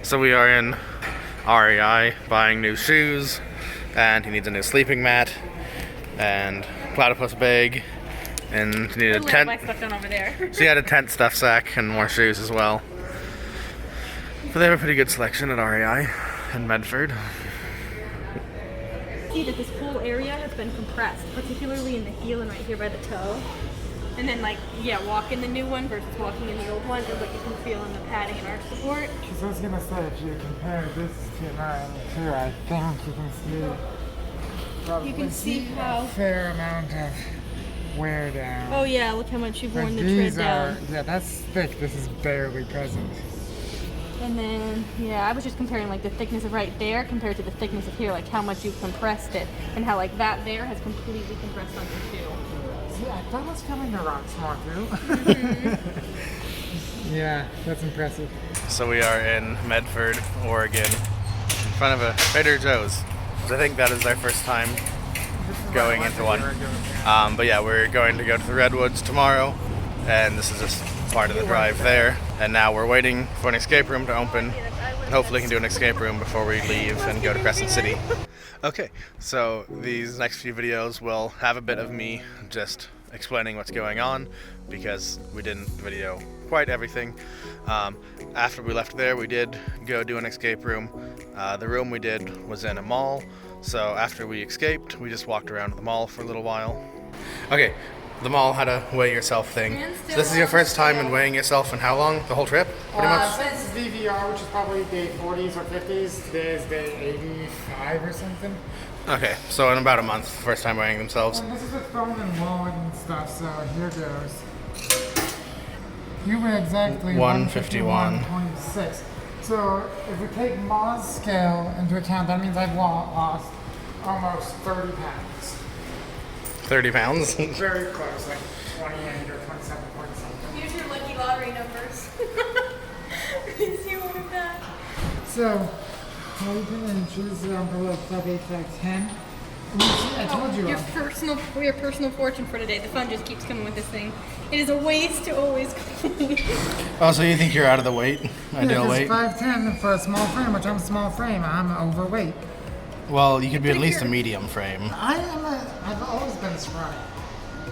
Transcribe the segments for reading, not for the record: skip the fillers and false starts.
So we are in REI buying new shoes, and he needs a new sleeping mat and platypus bag, and he needed a tent. My stuff down over there. So he had a tent, stuff sack, and more shoes as well. But they have a pretty good selection at REI in Medford. See that this whole area has been compressed, particularly in the heel and right here by the toe. And then, like, yeah, walk in the new one versus walking in the old one, and what you can feel in the padding and arch support. Because I was going to say, if you compare this to mine too, I think you can see how a fair amount of wear down. Oh yeah, look how much you've worn the these tread down. Yeah, that's thick. This is barely present. And then, yeah, I was just comparing like the thickness of right there compared to the thickness of here, like how much you've compressed it, and how like that there has completely compressed on your shoe. Yeah, that was coming the rock smart too. Yeah, that's impressive. So we are in Medford, Oregon, in front of a Trader Joe's. I think that is our first time going into one. But yeah, we're going to go to the Redwoods tomorrow, and this is just part of the drive there. And now we're waiting for an escape room to open, and hopefully we can do an escape room before we leave and go to Crescent City. Okay, so these next few videos will have a bit of me just explaining what's going on, because we didn't video quite everything. After we left there, we did go do an escape room. The room we did was in a mall, so after we escaped, we just walked around the mall for a little while. Okay, the mall had a weigh yourself thing. So this is your first time in weighing yourself in how long? The whole trip, pretty much? Since VVR, which is probably day 40s or 50s, today is day 85 or something. Okay, so in about a month, first time weighing themselves. And this is with phone and wallet and stuff, so here goes. You weigh exactly 151.6. So if we take Ma's scale into account, that means I've lost almost 30 pounds. 30 pounds? Very close, like 28 or 27 point something. Here's your lucky lottery numbers. Is you ordered that? So, 22 inches below club 8 by 10. And you see, I told you. Your personal fortune for today. The fun just keeps coming with this thing. It is a waste to always clean. Oh, so you think you're out of the weight? Ideal weight? 5'10" for a small frame, which I'm a small frame. I'm overweight. Well, you could be at least a medium frame. I've always been scrawny.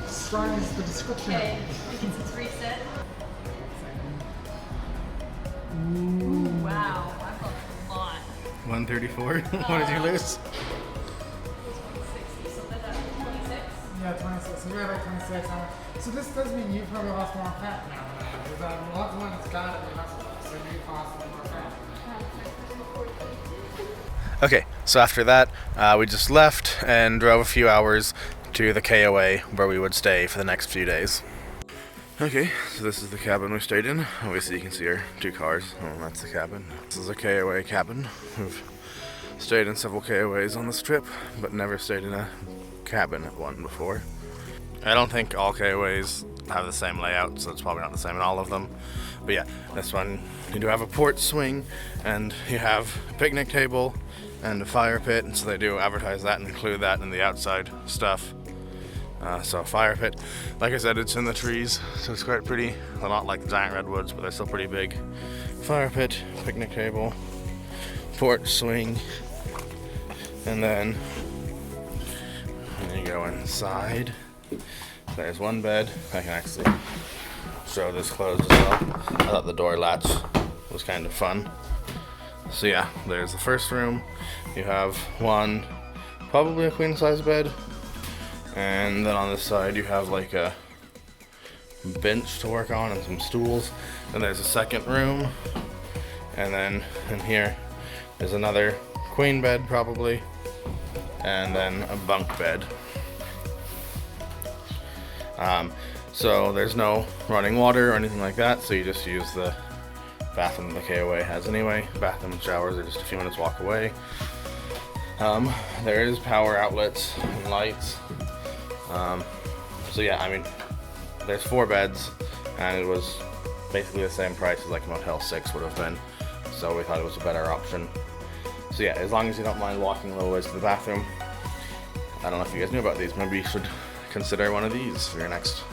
Scrawny is the description. Okay, we can just reset. Ooh. Wow, I felt a lot. 134? What did you lose? 60, so that's 26. Yeah, 26. So you're like 26. So this does mean you've probably lost more fat now. Because I'm not the one that's got it, so you've lost more fat. Okay, so after that, we just left and drove a few hours to the KOA where we would stay for the next few days. Okay, so this is the cabin we stayed in. Obviously you can see our two cars. Oh, that's the cabin. This is a KOA cabin. We've stayed in several KOAs on this trip, but never stayed in a cabin at one before. I don't think all KOAs have the same layout, so it's probably not the same in all of them. But yeah, this one, you do have a porch swing, and you have a picnic table and a fire pit, and so they do advertise that and include that in the outside stuff. So a fire pit, like I said, it's in the trees, so it's quite pretty. Well, not like the giant redwoods, but they're still pretty big. Fire pit, picnic table, porch swing, and then you go inside. There's one bed. I can actually show this closed as well. I thought the door latch was kind of fun. So yeah, there's the first room. You have one, probably a queen size bed. And then on this side you have like a bench to work on and some stools. And there's a second room. And then in here there's another queen bed probably. And then a bunk bed. So there's no running water or anything like that, so you just use the bathroom the KOA has anyway. Bathroom and showers are just a few minutes walk away. There is power outlets and lights. So yeah, I mean, there's 4 beds, and it was basically the same price as like Motel 6 would have been, so we thought it was a better option. So yeah, as long as you don't mind walking a little ways to the bathroom. I don't know if you guys knew about these, maybe you should consider one of these for your next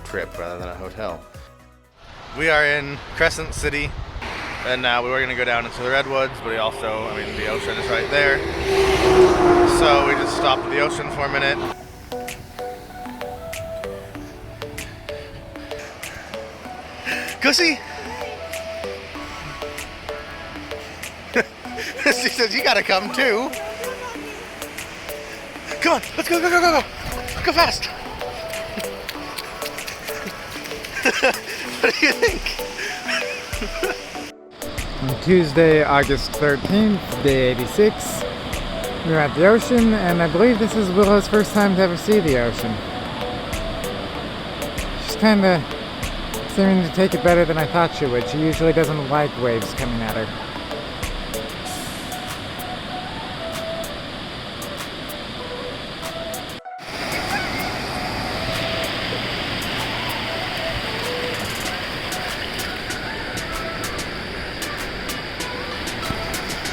trip rather than a hotel. We are in Crescent City, And we were gonna go down into the Redwoods, but the ocean is right there. So we just stopped at the ocean for a minute. Gussie! She says, you gotta come too. Come on, let's go, go, go, go, go. Go fast. What do you think? On Tuesday, August 13th, day 86, we're at the ocean, and I believe this is Willow's first time to ever see the ocean. She's kind of seeming to take it better than I thought she would. She usually doesn't like waves coming at her.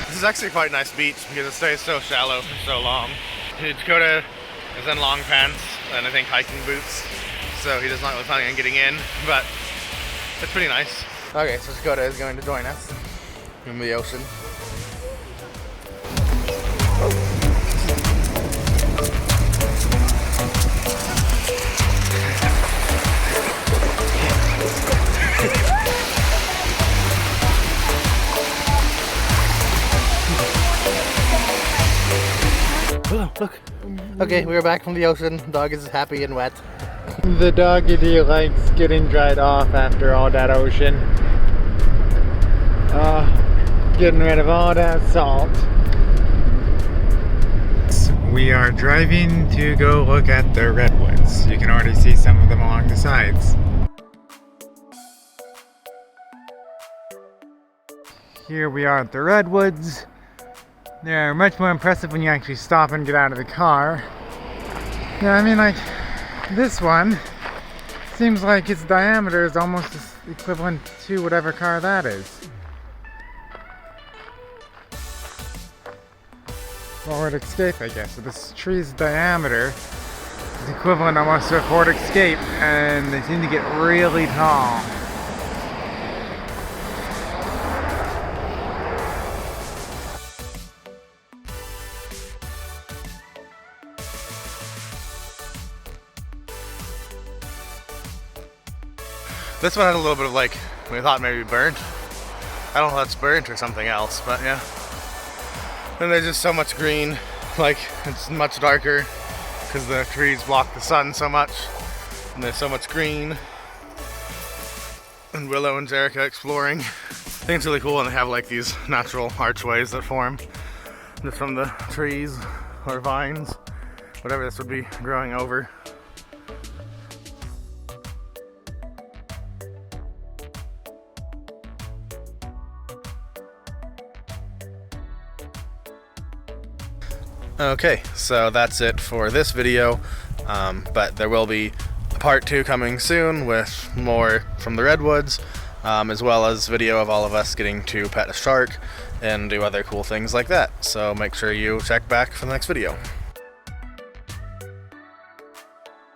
This is actually quite a nice beach because it stays so shallow for so long. Dakota is in long pants and I think hiking boots, so he does not really planning on getting in, but it's pretty nice. Okay, so Dakota is going to join us in the ocean. Oh, look. Okay, we're back from the ocean. Dog is happy and wet. The doggy likes getting dried off after all that ocean. Getting rid of all that salt. We are driving to go look at the redwoods. You can already see some of them along the sides. Here we are at the redwoods. They're much more impressive when you actually stop and get out of the car. Yeah, I mean, like, this one seems like its diameter is almost equivalent to whatever car that is. Ford Escape, I guess. So this tree's diameter is equivalent almost to a Ford Escape, and they seem to get really tall. This one had a little bit of like, we thought maybe burnt. I don't know if that's burnt or something else, but yeah. And there's just so much green, like it's much darker because the trees block the sun so much. And there's so much green. And Willow and Jerica exploring. I think it's really cool, and they have like these natural archways that form just from the trees or vines, whatever this would be growing over. Okay, so that's it for this video, but there will be a part 2 coming soon with more from the Redwoods, as well as video of all of us getting to pet a shark and do other cool things like that. So make sure you check back for the next video.